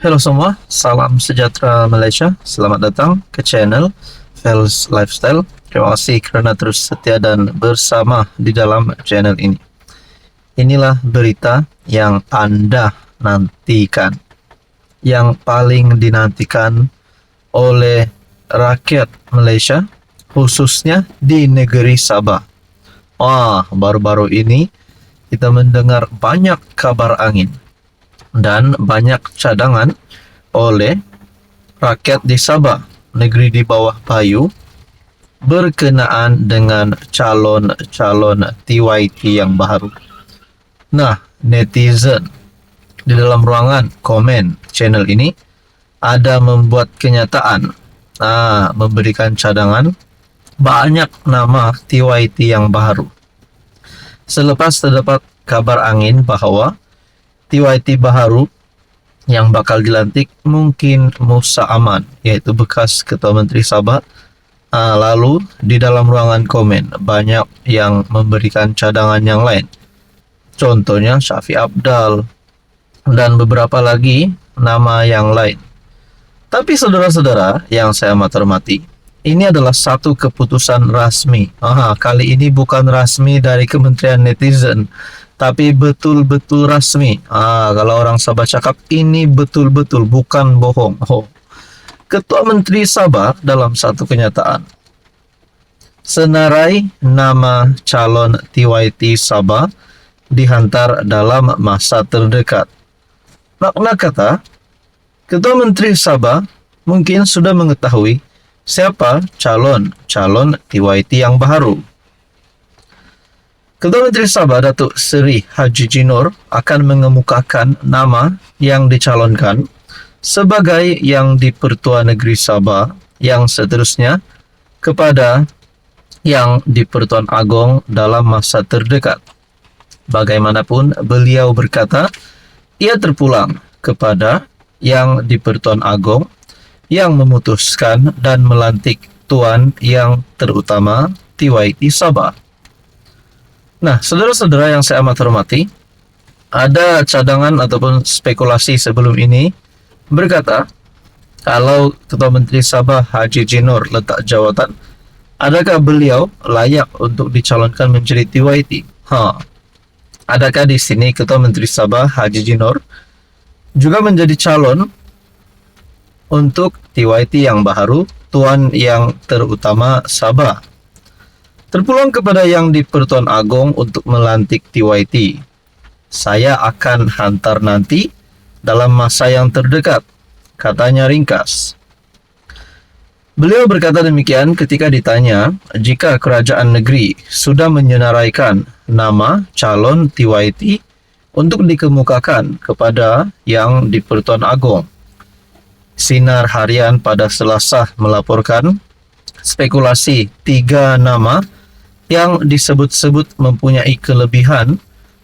Halo semua, salam sejahtera Malaysia. Selamat datang ke channel Fels Lifestyle. Terima kasih kerana terus setia dan bersama di dalam channel ini. Inilah berita yang Anda nantikan, yang paling dinantikan oleh rakyat Malaysia, khususnya di negeri Sabah. Baru-baru ini kita mendengar banyak kabar angin dan banyak cadangan oleh rakyat di Sabah, negeri di bawah Bayu, berkenaan dengan calon-calon TYT yang baru. Nah, netizen di dalam ruangan komen channel ini ada membuat kenyataan, memberikan cadangan banyak nama TYT yang baru. Selepas terdapat kabar angin bahawa TYT baharu yang bakal dilantik mungkin Musa Aman, iaitu bekas Ketua Menteri Sabah. Lalu di dalam ruangan komen banyak yang memberikan cadangan yang lain. Contohnya Syafiq Abdal dan beberapa lagi nama yang lain. Tapi saudara-saudara yang saya amat hormati, ini adalah satu keputusan rasmi. Kali ini bukan rasmi dari Kementerian Netizen, tapi betul-betul rasmi. Kalau orang Sabah cakap, ini betul-betul, bukan bohong. Ketua Menteri Sabah dalam satu kenyataan senarai nama calon TYT Sabah dihantar dalam masa terdekat. Makna kata, Ketua Menteri Sabah mungkin sudah mengetahui siapa calon TYT yang baru. Ketua Menteri Sabah Datuk Seri Haji Jinor akan mengemukakan nama yang dicalonkan sebagai yang di-Pertua Negeri Sabah yang seterusnya kepada yang di-Pertuan Agong dalam masa terdekat. Bagaimanapun, beliau berkata ia terpulang kepada yang di-Pertuan Agong yang memutuskan dan melantik Tuan yang terutama TYT Sabah. Nah, saudara-saudara yang saya amat hormati, ada cadangan ataupun spekulasi sebelum ini berkata, kalau Ketua Menteri Sabah Haji Jinor letak jawatan, adakah beliau layak untuk dicalonkan menjadi TYT? Adakah di sini Ketua Menteri Sabah Haji Jinor juga menjadi calon untuk TYT yang baru, Tuan yang terutama Sabah? Terpulang kepada yang di-Pertuan Agong untuk melantik TYT. Saya akan hantar nanti dalam masa yang terdekat, katanya ringkas. Beliau berkata demikian ketika ditanya jika kerajaan negeri sudah menyenaraikan nama calon TYT untuk dikemukakan kepada yang di-Pertuan Agong. Sinar Harian pada Selasa melaporkan spekulasi 3 nama yang disebut-sebut mempunyai kelebihan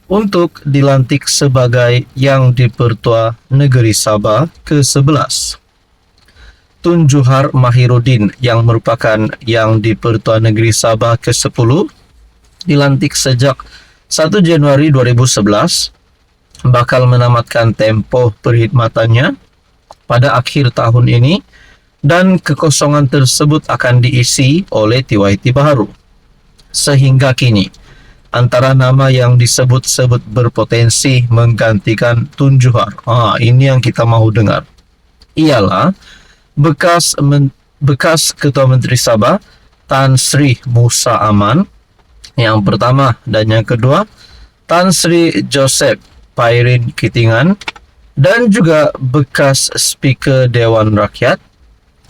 untuk dilantik sebagai yang di-Pertua Negeri Sabah ke-11. Tun Juhar Mahiruddin yang merupakan yang di-Pertua Negeri Sabah ke-10 dilantik sejak 1 Januari 2011, bakal menamatkan tempoh perkhidmatannya pada akhir tahun ini, dan kekosongan tersebut akan diisi oleh TYT baru. Sehingga kini, antara nama yang disebut-sebut berpotensi menggantikan Tun Juhar, ini yang kita mahu dengar, ialah bekas Ketua Menteri Sabah Tan Sri Musa Aman yang pertama, dan yang kedua Tan Sri Joseph Pairin Kitingan, dan juga bekas Speaker Dewan Rakyat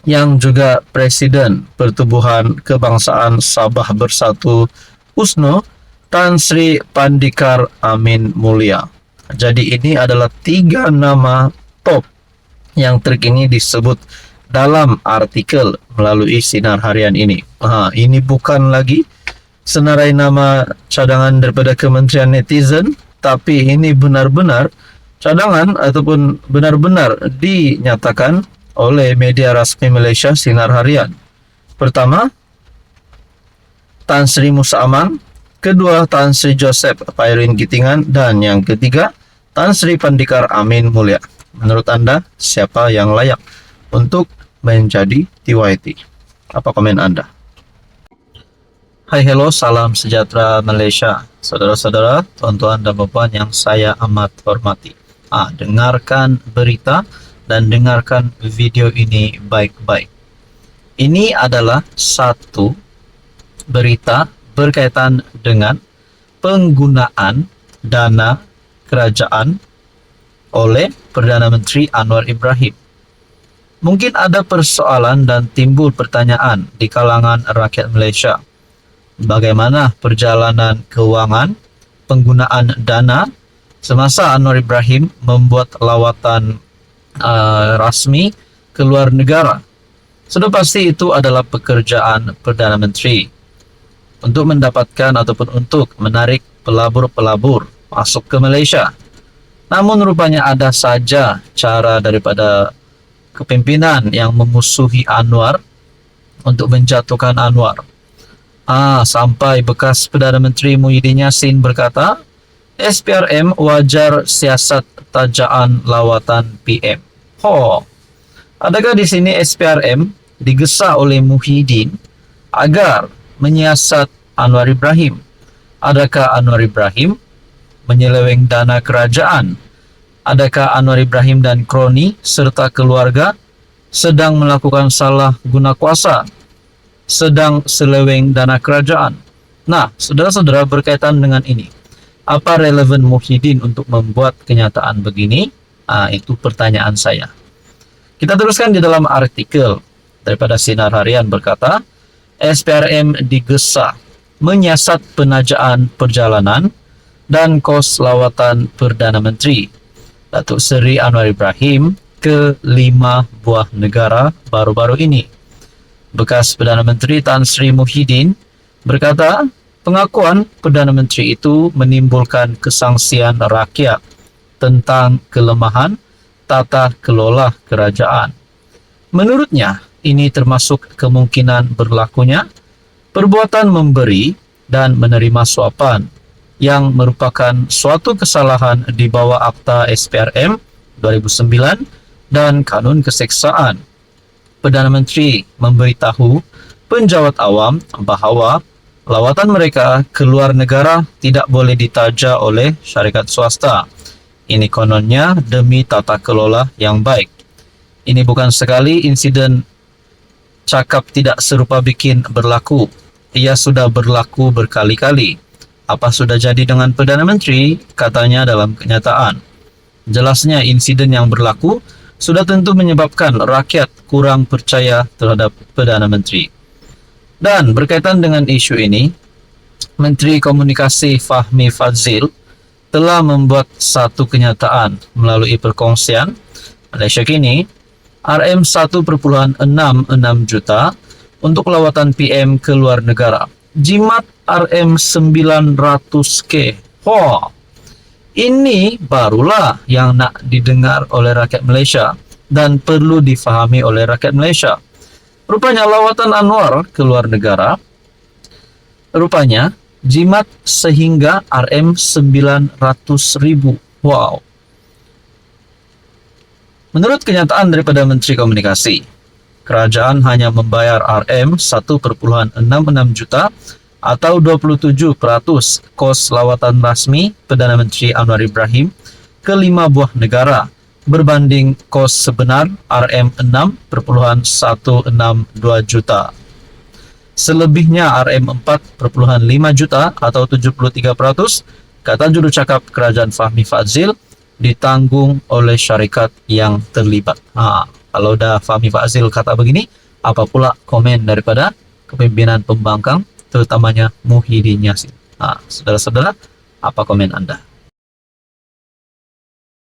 yang juga Presiden Pertubuhan Kebangsaan Sabah Bersatu USNO, Tan Sri Pandikar Amin Mulia. Jadi ini adalah 3 nama top yang terkini disebut dalam artikel melalui Sinar Harian ini. Ini bukan lagi senarai nama cadangan daripada Kementerian Netizen, tapi ini benar-benar cadangan ataupun benar-benar dinyatakan oleh media rasmi Malaysia, Sinar Harian. Pertama, Tan Sri Musa Aman, kedua Tan Sri Joseph Pairin Kitingan, dan yang ketiga Tan Sri Pandikar Amin Mulia. Menurut Anda, siapa yang layak untuk menjadi TYT? Apa komen Anda? Hai, hello, salam sejahtera Malaysia. Saudara-saudara, tuan-tuan dan puan yang saya amat hormati. Dengarkan berita dan dengarkan video ini baik-baik. Ini adalah satu berita berkaitan dengan penggunaan dana kerajaan oleh Perdana Menteri Anwar Ibrahim. Mungkin ada persoalan dan timbul pertanyaan di kalangan rakyat Malaysia. Bagaimana perjalanan keuangan penggunaan dana semasa Anwar Ibrahim membuat lawatan rasmi ke luar negara? Sudah pasti itu adalah pekerjaan Perdana Menteri untuk mendapatkan ataupun untuk menarik pelabur-pelabur masuk ke Malaysia. Namun rupanya ada saja cara daripada kepimpinan yang memusuhi Anwar untuk menjatuhkan Anwar. Sampai bekas Perdana Menteri Muhyiddin Yassin berkata, SPRM wajar siasat tajaan lawatan PM. Adakah di sini SPRM digesa oleh Muhyiddin agar menyiasat Anwar Ibrahim? Adakah Anwar Ibrahim menyeleweng dana kerajaan? Adakah Anwar Ibrahim dan kroni serta keluarga sedang melakukan salah guna kuasa, sedang seleweng dana kerajaan? Nah, saudara-saudara, berkaitan dengan ini, apa relevan Muhyiddin untuk membuat kenyataan begini? Itu pertanyaan saya. Kita teruskan di dalam artikel daripada Sinar Harian berkata, SPRM digesa menyiasat penajaan perjalanan dan kos lawatan Perdana Menteri Datuk Seri Anwar Ibrahim ke 5 buah negara baru-baru ini. Bekas Perdana Menteri Tan Sri Muhyiddin berkata, pengakuan Perdana Menteri itu menimbulkan kesangsian rakyat tentang kelemahan tata kelola kerajaan. Menurutnya, ini termasuk kemungkinan berlakunya perbuatan memberi dan menerima suapan yang merupakan suatu kesalahan di bawah Akta SPRM 2009 dan Kanun Keseksaan. Perdana Menteri memberitahu penjawat awam bahawa lawatan mereka ke luar negara tidak boleh ditaja oleh syarikat swasta. Ini kononnya demi tata kelola yang baik. Ini bukan sekali insiden cakap tidak serupa bikin berlaku. Ia sudah berlaku berkali-kali. Apa sudah jadi dengan Perdana Menteri? Katanya dalam kenyataan. Jelasnya insiden yang berlaku sudah tentu menyebabkan rakyat kurang percaya terhadap Perdana Menteri. Dan berkaitan dengan isu ini, Menteri Komunikasi Fahmi Fadzil telah membuat satu kenyataan melalui perkongsian Malaysia Kini, RM1,66 juta untuk lawatan PM ke luar negara. Jimat RM900K. Ini barulah yang nak didengar oleh rakyat Malaysia dan perlu difahami oleh rakyat Malaysia. Rupanya lawatan Anwar ke luar negara, rupanya jimat sehingga RM900.000. Menurut kenyataan daripada Menteri Komunikasi, kerajaan hanya membayar RM1,66 juta atau 27% kos lawatan rasmi Perdana Menteri Anwar Ibrahim ke 5 buah negara berbanding kos sebenar RM6,162 juta. Selebihnya RM4,5 juta atau 73%, kata jurucakap kerajaan Fahmi Fadzil, ditanggung oleh syarikat yang terlibat. Kalau dah Fahmi Fadzil kata begini, apa pula komen daripada kepimpinan pembangkang, terutamanya Muhyiddin Yassin? Saudara-saudara, apa komen Anda?